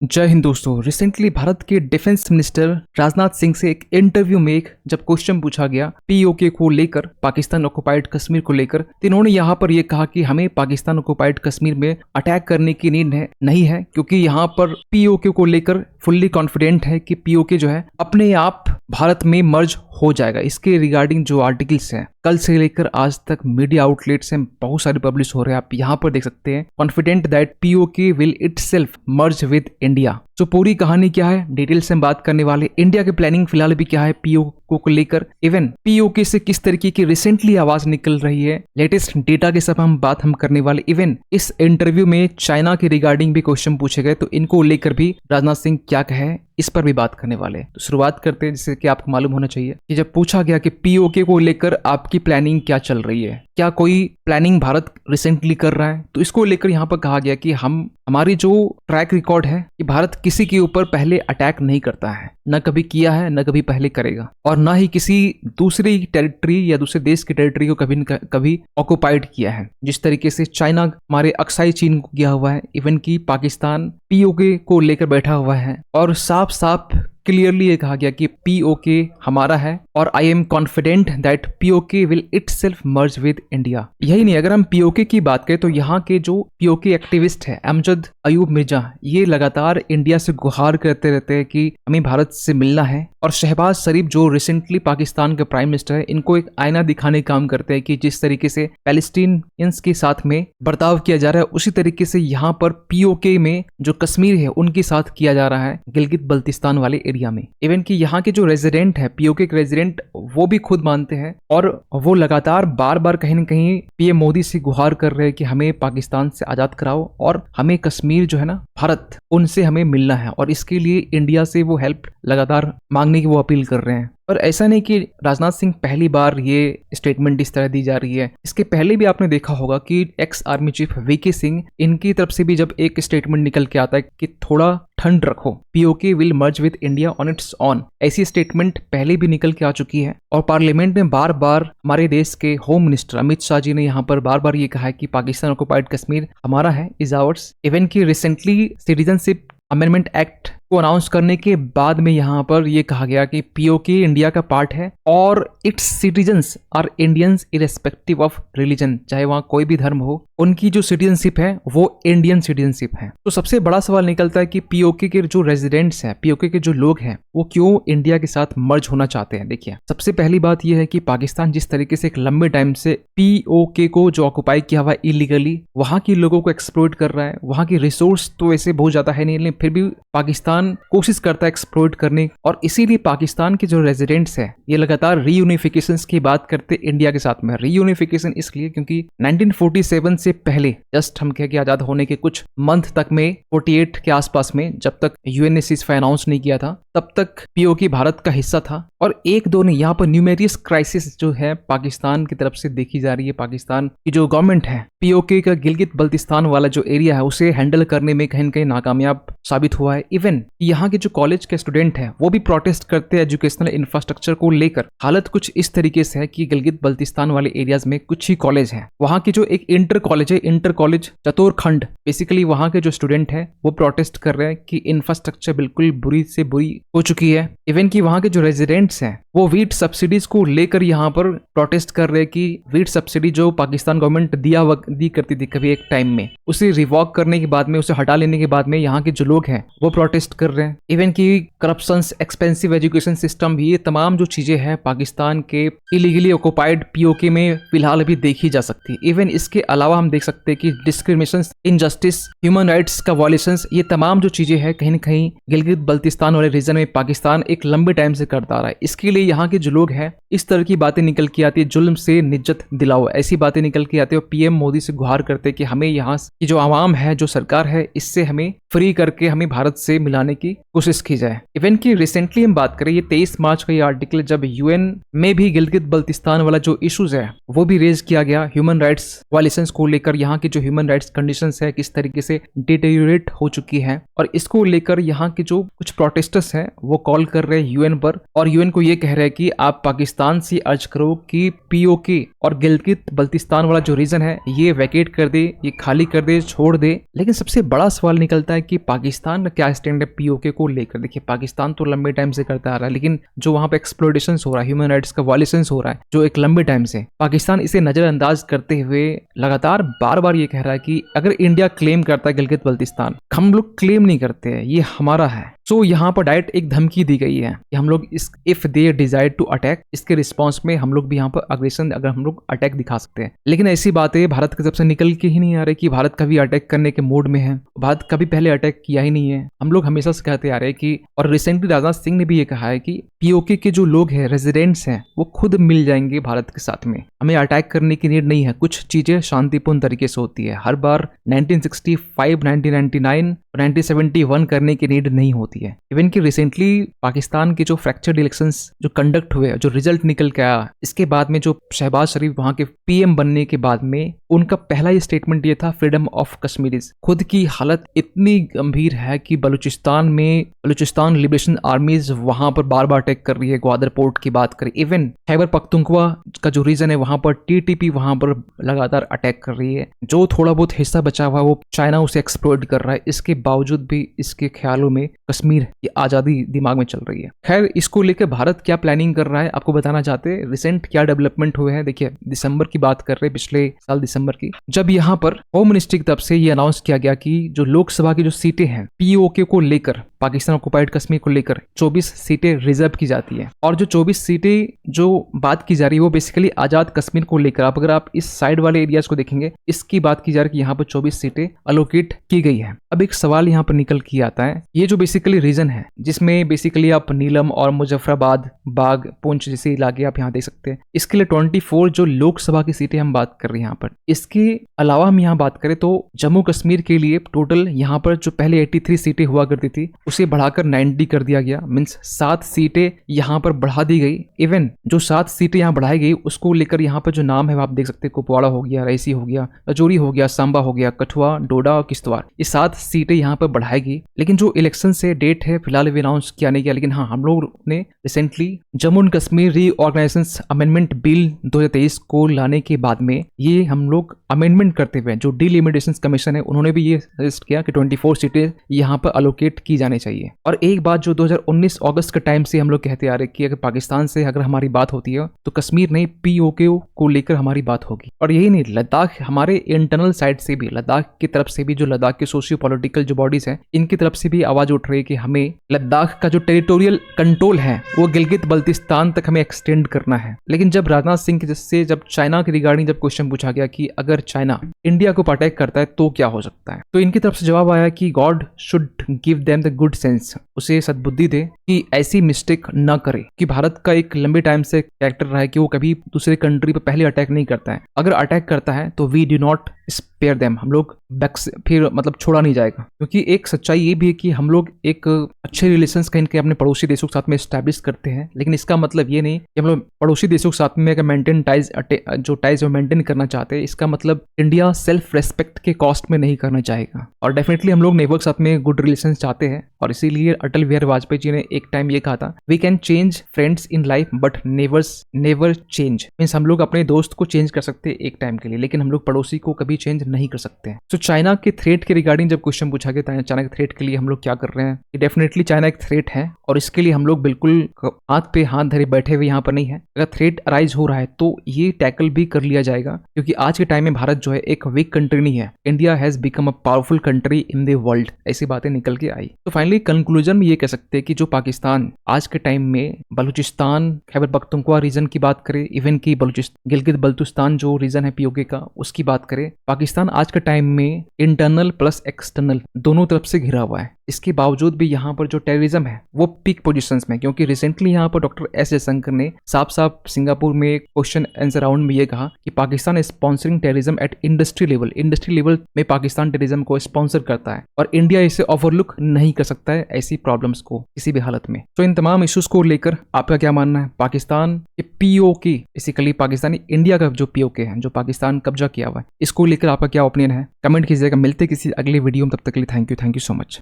जय हिंद दोस्तों। रिसेंटली भारत के डिफेंस मिनिस्टर राजनाथ सिंह से एक इंटरव्यू में जब क्वेश्चन पूछा गया पीओके को लेकर, पाकिस्तान ऑक्युपाइड कश्मीर को लेकर, तो इन्होंने यहाँ पर यह कहा कि हमें पाकिस्तान ऑक्युपाइड कश्मीर में अटैक करने की नीड नहीं है, क्योंकि यहाँ पर पीओके को लेकर फुल्ली कॉन्फिडेंट है कि पीओके जो है अपने आप भारत में मर्ज हो जाएगा। इसके रिगार्डिंग जो आर्टिकल्स हैं कल से लेकर आज तक मीडिया आउटलेट्स हैं बहुत सारे पब्लिश हो रहे हैं, आप यहाँ पर देख सकते हैं। Confident that PoK will itself merge with India. तो पूरी कहानी क्या है डिटेल से हम बात करने वाले। इंडिया की प्लानिंग फिलहाल भी क्या है पीओके को लेकर, इवन पीओके से किस तरीके की रिसेंटली आवाज निकल रही है, लेटेस्ट डेटा के सब हम करने वाले। इवन इस इंटरव्यू में चाइना के रिगार्डिंग भी क्वेश्चन पूछे गए, तो इनको लेकर भी राजनाथ सिंह क्या कहे इस पर भी बात करने वाले। तो शुरुआत करते हैं, जैसे कि आपको मालूम होना चाहिए कि जब पूछा गया कि पीओके को लेकर आपकी प्लानिंग क्या चल रही है, क्या कोई प्लानिंग भारत रिसेंटली कर रहा है, तो इसको लेकर यहाँ पर कहा गया कि हमारी जो ट्रैक रिकॉर्ड है कि भारत किसी के ऊपर पहले अटैक नहीं करता है, न कभी किया है न कभी पहले करेगा, और ना ही किसी दूसरी टेरिटरी या दूसरे देश की टेरिटरी को कभी ऑक्युपाइड किया है। जिस तरीके से चाइना हमारे अक्साई चीन को किया हुआ है, इवन की पाकिस्तान पीओके को लेकर बैठा हुआ है, और साफ साफ क्लियरली ये कहा गया कि पीओके हमारा है और I am confident that PoK will itself merge with India. यही नहीं, अगर हम पीओके की बात करें तो यहाँ के जो पीओके एक्टिविस्ट है अमजद अयूब मिर्जा, ये लगातार इंडिया से गुहार करते रहते हैं कि हमें भारत से मिलना है। और शहबाज शरीफ जो रिसेंटली पाकिस्तान के प्राइम मिनिस्टर है, इनको एक आईना दिखाने का काम करते हैं कि जिस तरीके से पैलेस्टीनियंस के साथ में बर्ताव किया जा रहा है, उसी तरीके से यहाँ पर पीओके में जो कश्मीर है उनके साथ किया जा रहा है, गिलगित बल्तिस्तान वाले एरिया में। इवन कि यहाँ के जो रेजिडेंट है पीओके के रेजिडेंट, वो भी खुद मानते हैं और वो लगातार बार बार कहीं न कहीं पीएम मोदी से गुहार कर रहे हैं कि हमें पाकिस्तान से आजाद कराओ और हमें कश्मीर जो है ना भारत, उनसे हमें मिलना है, और इसके लिए इंडिया से वो हेल्प लगातार मांगने की वो अपील कर रहे हैं। और ऐसा नहीं कि राजनाथ सिंह पहली बार ये स्टेटमेंट इस तरह दी जा रही है, इसके पहले भी आपने देखा होगा कि ex army chief VK Singh, इनकी तरफ से भी जब एक स्टेटमेंट निकल के आता है कि थोड़ा ठंड रखो, PoK will merge with India on it's on, ऐसी स्टेटमेंट पहले भी निकल के आ चुकी है। और पार्लियामेंट में बार बार हमारे देश के होम मिनिस्टर अमित शाह जी ने यहाँ पर बार बार ये कहा है कि पाकिस्तान ऑक्युपाइड कश्मीर हमारा है, इज आवर्स। इवन की रिसेंटली सिटीजनशिप अमेंडमेंट एक्ट को अनाउंस करने के बाद में यहाँ पर यह कहा गया कि पीओके इंडिया का पार्ट है और it's citizens are Indians irrespective of religion, चाहे वहाँ कोई भी धर्म हो, उनकी जो सिटीजनशिप है वो इंडियन सिटीजनशिप है। तो सबसे बड़ा सवाल निकलता है कि पीओके के जो रेजिडेंट्स हैं, पीओके के जो लोग हैं, वो क्यों इंडिया के साथ मर्ज होना चाहते हैं। देखिए, सबसे पहली बात यह है कि पाकिस्तान जिस तरीके से एक लंबे टाइम से पीओके को जो ऑक्युपाई किया हुआ है इलीगली, वहां के लोगों को एक्सप्लॉइट कर रहा है। वहां की रिसोर्स तो ऐसे बहुत ज्यादा है नहीं, लेकिन फिर भी पाकिस्तान कोशिश करता है एक्सप्लॉइट करने, और इसीलिए पाकिस्तान के जो रेजिडेंट्स हैं ये लगातार रीयूनिफिकेशन की बात करते इंडिया के साथ में। रीयूनिफिकेशन इसलिए क्योंकि 1947 से पहले, जस्ट हम कह के आजाद होने के कुछ मंथ तक में, 48 के आसपास में, जब तक यूएन ने सीज़फायर अनाउंस नहीं किया था, तब तक पीओके भारत का हिस्सा था। और एक दो नहीं, यहाँ पर न्यूमेरियस क्राइसिस जो है पाकिस्तान की तरफ से देखी जा रही है। पाकिस्तान की जो गवर्नमेंट है पीओके का गिलगित बल्तिस्तान वाला जो एरिया है उसे हैंडल करने में कहीं न कहीं नाकामयाब साबित हुआ है। इवन यहाँ के जो कॉलेज के स्टूडेंट हैं वो भी प्रोटेस्ट करते हैं एजुकेशनल इंफ्रास्ट्रक्चर को लेकर। हालत कुछ इस तरीके से है कि गिलगित बल्तिस्तान वाले एरियाज में कुछ ही कॉलेज हैं। वहाँ की जो एक इंटर कॉलेज है, इंटर कॉलेज चतुरखंड, बेसिकली वहाँ के जो स्टूडेंट हैं वो प्रोटेस्ट कर रहे हैं कि इंफ्रास्ट्रक्चर बिल्कुल बुरी से बुरी हो चुकी है। इवन की वहाँ के जो रेजिडेंट्स हैं वो वीट सब्सिडीज को लेकर यहाँ पर प्रोटेस्ट कर रहे हैं कि वीट सब्सिडी जो पाकिस्तान गवर्नमेंट दी करती थी कभी एक टाइम में, उसे रिवॉक करने के बाद में, उसे हटा लेने के बाद में यहाँ के जो लोग हैं वो प्रोटेस्ट कर रहे हैं। इवन की करप्शन, एक्सपेंसिव एजुकेशन सिस्टम भी, ये तमाम जो चीजें हैं पाकिस्तान के इलीगली ऑक्युपाइड पीओके में फिलहाल भी देखी जा सकती है। इवन इसके अलावा हम देख सकते हैं कि डिस्क्रिमिनेशन, इनजस्टिस, ह्यूमन राइट्स का वॉयलेशंस, ये तमाम जो चीजें हैं कहीं न कहीं गिलगित बल्तिस्तान वाले रीजन में पाकिस्तान एक लंबे टाइम से करता आ रहा है। इसके लिए यहाँ के जो लोग हैं इस तरह की बातें निकल के आती है, जुल्म से निज्जत दिलाओ, ऐसी बातें निकल के आती है, और पीएम मोदी से गुहार करते हैं कि हमें यहाँ की जो आवाम है, जो सरकार है, इससे हमें फ्री करके हमें भारत से मिलाने की कोशिश की जाए। इवन की रिसेंटली हम बात करें, ये 23 मार्च का ये आर्टिकल जब यूएन में भी गिलगित बल्तिस्तान वाला जो इश्यूज है वो भी रेज किया गया, ह्यूमन राइट्स वायलेशंस को लेकर, यहाँ की जो ह्यूमन राइट्स कंडीशंस है किस तरीके से डिटेरियोरेट हो चुकी है, और इसको लेकर यहाँ के जो कुछ प्रोटेस्टर्स हैं वो कॉल कर रहे हैं यूएन पर, और यूएन को ये कह रहे हैं कि आप पाकिस्तान से अर्ज करो कि पीओके और गिलगित बल्तिस्तान वाला जो रीजन है ये वैकेट कर दे, ये खाली कर दे, छोड़ दे। लेकिन सबसे बड़ा सवाल निकलता है है कि पाकिस्तान का क्या स्टैंड है पीओके को लेकर। देखिए पाकिस्तान तो लंबे टाइम से करता आ रहा है, लेकिन जो वहां पे एक्सप्लॉइटेशन हो रहा है, ह्यूमन राइट्स का वायलेशंस हो रहा है जो एक लंबे टाइम से, पाकिस्तान इसे नजरअंदाज करते हुए लगातार बार बार ये कह रहा है कि अगर इंडिया क्लेम करता है गिलगित बल्तिस्तान, हम लोग क्लेम नहीं करते हैं, ये हमारा है। तो यहाँ पर डायरेक्ट एक धमकी दी गई है कि हम लोग इस इफ दे डिजाइड टू अटैक, इसके रिस्पॉन्स में हम लोग भी यहाँ पर अग्रेशन, अगर हम लोग अटैक दिखा सकते हैं। लेकिन ऐसी बातें भारत की तरफ से निकल के ही नहीं आ रही कि भारत कभी अटैक करने के मोड में है। भारत कभी पहले अटैक किया ही नहीं है। हम लोग हमेशा से कहते आ रहे हैं कि, और रिसेंटली राजनाथ सिंह ने भी ये कहा है कि पीओके के जो लोग हैं, रेजिडेंट्स हैं, वो खुद मिल जाएंगे भारत के साथ में, हमें अटैक करने की नीड नहीं है। कुछ चीजें शांतिपूर्ण तरीके से होती है। हर बार 1965, 1999, 1971 करने की नीड नहीं होती है। इवन कि रिसेंटली पाकिस्तान के जो फ्रैक्चर्ड इलेक्शंस जो कंडक्ट हुए, जो रिजल्ट निकल के आया, इसके बाद में जो शहबाज शरीफ वहां के पीएम बनने के बाद में उनका पहला ही स्टेटमेंट ये था, फ्रीडम ऑफ कश्मीरीज। खुद की हालत इतनी गंभीर है कि बलूचिस्तान लिबरेशन आर्मीज वहां पर बार बार अटैक कर रही है। ग्वादर पोर्ट की बात करें, इवन खैबर पख्तूनख्वा का जो रीजन है वहां पर टीटीपी वहां पर लगातार अटैक कर रही है। जो थोड़ा बहुत हिस्सा बचा हुआ वो चाइना उसे एक्सप्लॉइट कर रहा है। इसके बावजूद भी इसके ख्यालों में कश्मीर की आजादी दिमाग में चल रही है। खैर, इसको लेकर भारत क्या प्लानिंग कर रहा है आपको बताना चाहते हैं। रिसेंट क्या डेवलपमेंट हुए हैं, देखिए दिसंबर की बात कर रहे हैं, पिछले साल दिसंबर की, जब यहाँ पर होम मिनिस्ट्री की तरफ से ये अनाउंस किया गया कि जो लोकसभा की जो सीटें हैं पीओके को लेकर, पाकिस्तान ऑक्युपाइड कश्मीर को लेकर 24 सीटें रिजर्व की जाती है। और जो 24 सीटें जो बात की जा रही है वो बेसिकली आजाद कश्मीर को लेकर, अगर आप इस साइड वाले एरियाज को देखेंगे, इसकी बात की जा रही है कि यहाँ पर 24 सीटें अलोकेट की गई है। अब एक सवाल यहाँ पर निकल के आता है, ये जो बेसिकली रीजन है जिसमें बेसिकली आप नीलम और मुजफ्फराबाद, बाग, पुंछ जैसे इलाके आप यहाँ देख सकते हैं, इसके लिए 24 जो लोकसभा की सीटें हम बात कर रहे हैं यहाँ पर। इसके अलावा हम यहाँ बात करें तो जम्मू कश्मीर के लिए टोटल यहाँ पर जो पहले 83 सीटें हुआ करती थी उसे बढ़ाकर 90 कर दिया गया, मीन्स 7 सीटें यहाँ पर बढ़ा दी गई। इवन जो 7 सीटें यहाँ बढ़ाई गई उसको लेकर यहाँ पर जो नाम है आप देख सकते हैं, कुपवाड़ा हो गया, रईसी हो गया, रजौरी हो गया, सांबा हो गया, कठुआ, डोडा और किश्तवाड़, ये 7 सीटें यहाँ पर बढ़ाएगी। लेकिन जो इलेक्शन से डेट है फिलहाल भी अनाउंस किया नहीं गया। लेकिन हाँ, हम लोग ने recently Jammu and Kashmir reorganisation amendment bill 2023 को लाने के बाद में ये हम लोग अमेंडमेंट करते हुए, जो डिलिमिटेशन कमीशन है उन्होंने भी ये सजेस्ट किया कि 24 सीटें यहाँ पर अलोकेट की जानी चाहिए। और एक बात जो 2019 अगस्त के टाइम से हम लोग कहते आ रहे कि अगर पाकिस्तान से अगर हमारी बात होती है तो कश्मीर नहीं पीओके को लेकर हमारी बात होगी। और यही नहीं, लद्दाख हमारे इंटरनल साइड से भी, लद्दाख की तरफ से भी, जो लद्दाख के सोशियो पॉलिटिकल जो बॉडीज हैं इनकी तरफ से भी आवाज उठ रही है कि हमें लद्दाख का जो टेरिटोरियल कंट्रोल है वो गिलगित बल्तिस्तान तक हमें एक्सटेंड करना है। लेकिन जब राजनाथ सिंह से जब चाइना के रिगार्डिंग जब क्वेश्चन पूछा गया कि अगर चाइना इंडिया को अटैक करता है तो क्या हो सकता है, तो इनकी तरफ से जवाब आया कि God should give them the good sense, उसे सद्बुद्धि दे कि ऐसी मिस्टेक न करे। कि भारत का एक लंबे टाइम से कैरेक्टर रहा है कि वो कभी दूसरे कंट्री पर पहले अटैक नहीं करता है। अगर अटैक करता है तो we do not spare them, हम लोग फिर मतलब छोड़ा नहीं जाएगा। क्योंकि एक सच्चाई ये भी है कि हम लोग एक अच्छे रिलेशंस कहीं के अपने पड़ोसी देशों के साथ में एस्टैब्लिश करते हैं, लेकिन इसका मतलब ये नहीं कि हम लोग पड़ोसी देशों के साथ में अगर मेंटेन टाइज जो टाइज मेंटेन करना चाहते हैं, इसका मतलब इंडिया सेल्फ रेस्पेक्ट के कॉस्ट में नहीं करना चाहेगा। और डेफिनेटली हम लोग नेबर के साथ में गुड रिलेशन चाहते हैं, और इसीलिए अटल बिहारी वाजपेयी जी ने एक टाइम ये कहा था, we can change friends in life but neighbours never change. Means हम लोग अपने दोस्त को चेंज कर सकते हैं एक टाइम के लिए, लेकिन हम लोग पड़ोसी को कभी चेंज नहीं कर सकते हैं। तो चाइना के थ्रेट के रिगार्डिंग जब क्वेश्चन पूछा गया था, चाइना के थ्रेट के लिए हम लोग क्या कर रहे हैं, डेफिनेटली चाइना एक थ्रेट है और इसके लिए हम लोग बिल्कुल हाथ पे हाथ धरे बैठे हुए यहाँ पर नहीं है। अगर थ्रेट अराइज हो रहा है तो ये टैकल भी कर लिया जाएगा, क्योंकि आज के टाइम में भारत जो है एक वीक कंट्री नहीं है। India has become a powerful country in the world, ऐसी बातें निकल के आई। तो फाइनली कंक्लूजन में ये कह सकते हैं कि जो पाकिस्तान आज के टाइम में बलूचिस्तान, खैबर पख्तूनख्वा रीजन की बात करें, इवन की गिलगित बल्तिस्तान जो रीजन है पीओके का उसकी बात करें, पाकिस्तान आज के टाइम में इंटरनल प्लस एक्सटर्नल दोनों तरफ से घिरा हुआ है। इसके बावजूद भी यहाँ पर जो टेररिज्म है वो पीक पोजीशंस में, क्योंकि रिसेंटली यहाँ पर डॉक्टर एस जयशंकर ने साफ साफ सिंगापुर में क्वेश्चन आंसर राउंड में ये कहा कि Pakistan is sponsoring terrorism at industry level में पाकिस्तान टेररिज्म को स्पॉन्सर करता है और इंडिया इसे ओवरलुक नहीं कर सकता है ऐसी प्रॉब्लम्स को किसी भी हालत में। तो इन तमाम इश्यूज को लेकर आपका क्या मानना है? पाकिस्तान के पीओके, बेसिकली पाकिस्तानी इंडिया का जो पीओके है, जो पाकिस्तान कब्जा किया हुआ है, इसको लेकर आपका क्या ओपिनियन है? कमेंट कीजिएगा। मिलते किसी अगले वीडियो में, तब तक के लिए थैंक यू सो मच।